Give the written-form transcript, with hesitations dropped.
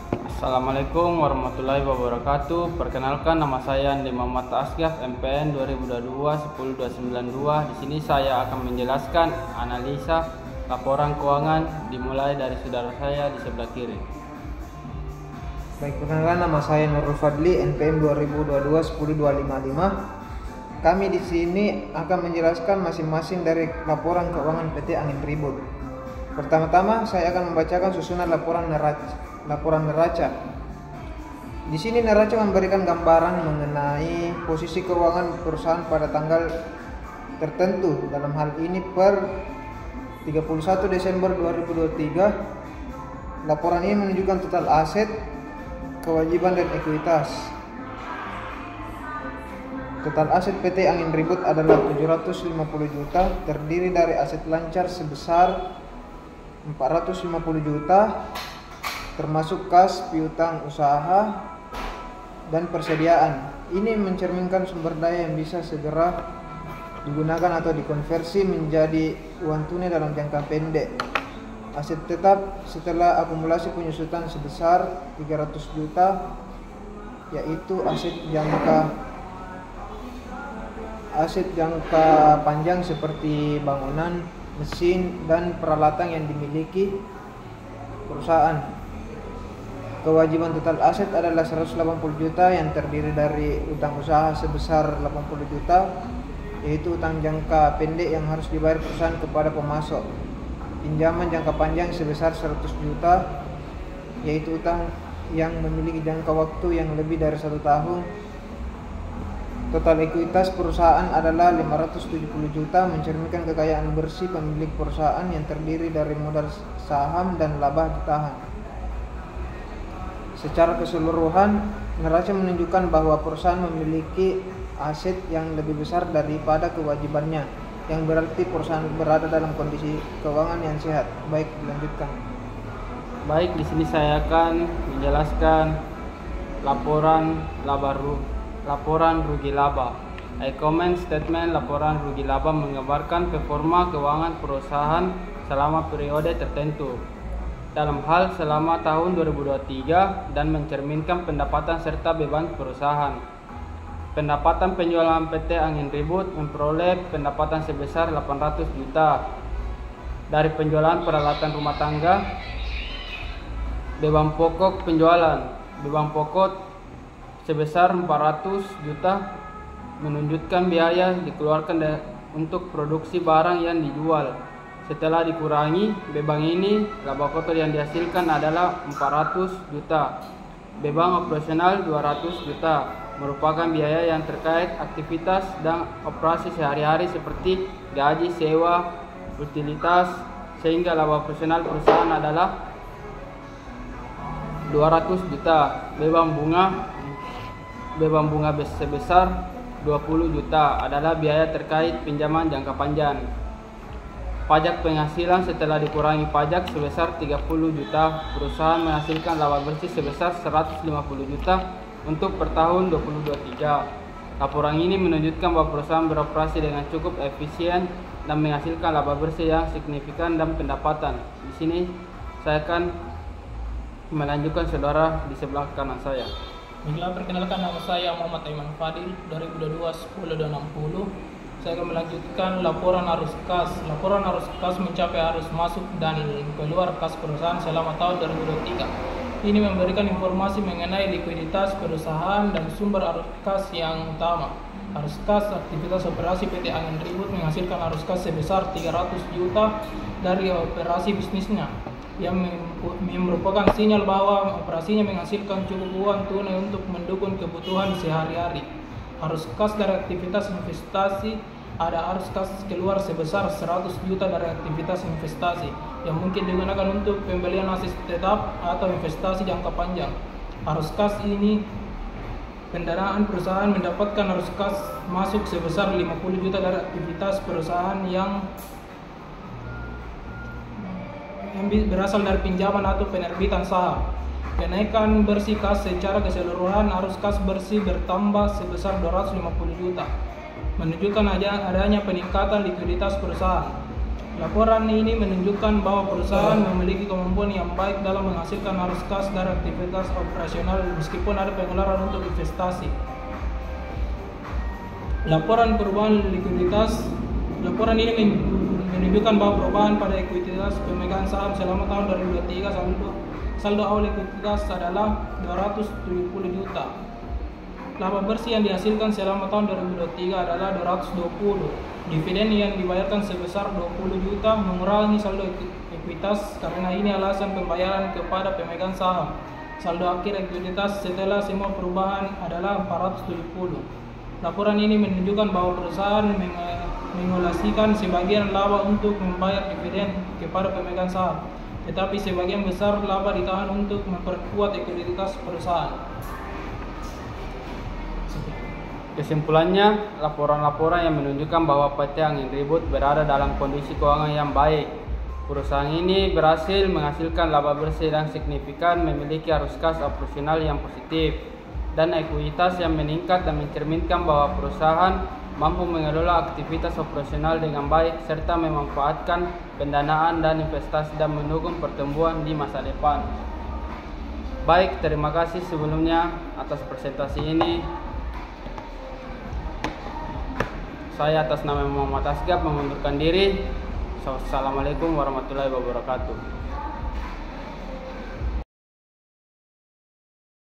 Assalamualaikum warahmatullahi wabarakatuh. Perkenalkan, nama saya Andi Muhammad Asgaf, MPN 2022-10292. Di sini saya akan menjelaskan analisa laporan keuangan dimulai dari saudara saya di sebelah kiri. Baik, perkenalkan, nama saya Nurul Fadli, NPM 2022-10255. Kami di sini akan menjelaskan masing-masing dari laporan keuangan PT Angin Ribut. Pertama-tama saya akan membacakan susunan laporan neraca. Di sini neraca memberikan gambaran mengenai posisi keuangan perusahaan pada tanggal tertentu. Dalam hal ini per 31 Desember 2023, laporan ini menunjukkan total aset, kewajiban dan ekuitas. Total aset PT Angin Ribut adalah 750 juta, terdiri dari aset lancar sebesar 450 juta, termasuk kas, piutang usaha, dan persediaan. Ini mencerminkan sumber daya yang bisa segera digunakan atau dikonversi menjadi uang tunai dalam jangka pendek. Aset tetap setelah akumulasi penyusutan sebesar 300 juta, yaitu aset jangka panjang seperti bangunan, mesin, dan peralatan yang dimiliki perusahaan. Kewajiban total aset adalah 180 juta yang terdiri dari utang usaha sebesar 80 juta, yaitu utang jangka pendek yang harus dibayar perusahaan kepada pemasok. Pinjaman jangka panjang sebesar 100 juta, yaitu utang yang memiliki jangka waktu yang lebih dari 1 tahun. Total ekuitas perusahaan adalah 570 juta, mencerminkan kekayaan bersih pemilik perusahaan yang terdiri dari modal saham dan laba ditahan. Secara keseluruhan, neraca menunjukkan bahwa perusahaan memiliki aset yang lebih besar daripada kewajibannya, yang berarti perusahaan berada dalam kondisi keuangan yang sehat. Baik, dilanjutkan. Baik, di sini saya akan menjelaskan laporan rugi laba. Comment statement laporan rugi laba menggambarkan performa keuangan perusahaan selama periode tertentu, dalam hal selama tahun 2023, dan mencerminkan pendapatan serta beban perusahaan. Pendapatan penjualan PT Angin Ribut memperoleh pendapatan sebesar 800 juta dari penjualan peralatan rumah tangga. Beban pokok penjualan, beban pokok sebesar 400 juta menunjukkan biaya dikeluarkan untuk produksi barang yang dijual. Setelah dikurangi beban ini, laba kotor yang dihasilkan adalah 400 juta. Beban operasional 200 juta, merupakan biaya yang terkait aktivitas dan operasi sehari-hari seperti gaji, sewa, utilitas, sehingga laba operasional perusahaan adalah 200 juta. Beban bunga sebesar 20 juta adalah biaya terkait pinjaman jangka panjang. Pajak penghasilan setelah dikurangi pajak sebesar 30 juta. Perusahaan menghasilkan laba bersih sebesar 150 juta untuk per tahun 2023. Laporan ini menunjukkan bahwa perusahaan beroperasi dengan cukup efisien dan menghasilkan laba bersih yang signifikan dan pendapatan. Di sini saya akan melanjutkan saudara di sebelah kanan saya. Baiklah, perkenalkan, nama saya Muhammad Aiman Fadil, 2022-10260. Saya akan melanjutkan laporan arus kas. Laporan arus kas mencapai arus masuk dan keluar kas perusahaan selama tahun 2023. Ini memberikan informasi mengenai likuiditas perusahaan dan sumber arus kas yang utama. Arus kas aktivitas operasi PT Angin Ribut menghasilkan arus kas sebesar 300 juta dari operasi bisnisnya, yang merupakan sinyal bahwa operasinya menghasilkan cukup uang tunai untuk mendukung kebutuhan sehari-hari. Arus kas dari aktivitas investasi, ada arus kas keluar sebesar 100 juta dari aktivitas investasi yang mungkin digunakan untuk pembelian aset tetap atau investasi jangka panjang. Arus kas ini pendanaan perusahaan mendapatkan arus kas masuk sebesar 50 juta dari aktivitas perusahaan yang berasal dari pinjaman atau penerbitan saham. Kenaikan bersih kas secara keseluruhan, arus kas bersih bertambah sebesar 250 juta, menunjukkan adanya peningkatan likuiditas perusahaan. Laporan ini menunjukkan bahwa perusahaan memiliki kemampuan yang baik dalam menghasilkan arus kas dari aktivitas operasional meskipun ada pengeluaran untuk investasi. Laporan perubahan likuiditas. Laporan ini menunjukkan bahwa perubahan pada likuiditas pemegang saham selama tahun 2023 saldo awal likuiditas adalah 270 juta. Laba bersih yang dihasilkan selama tahun 2023 adalah 220. Dividen yang dibayarkan sebesar 20 juta mengurangi saldo ekuitas karena ini alasan pembayaran kepada pemegang saham. Saldo akhir ekuitas setelah semua perubahan adalah 470. Laporan ini menunjukkan bahwa perusahaan mengolasikan sebagian laba untuk membayar dividen kepada pemegang saham, tetapi sebagian besar laba ditahan untuk memperkuat ekuitas perusahaan. Kesimpulannya, laporan-laporan yang menunjukkan bahwa PT Angin Ribut berada dalam kondisi keuangan yang baik. Perusahaan ini berhasil menghasilkan laba bersih dan signifikan, memiliki arus kas operasional yang positif, dan ekuitas yang meningkat dan mencerminkan bahwa perusahaan mampu mengelola aktivitas operasional dengan baik serta memanfaatkan pendanaan dan investasi dan mendukung pertumbuhan di masa depan. Baik, terima kasih sebelumnya atas presentasi ini. Saya atas nama Muhammad Asgab mengundurkan diri. Assalamualaikum warahmatullahi wabarakatuh.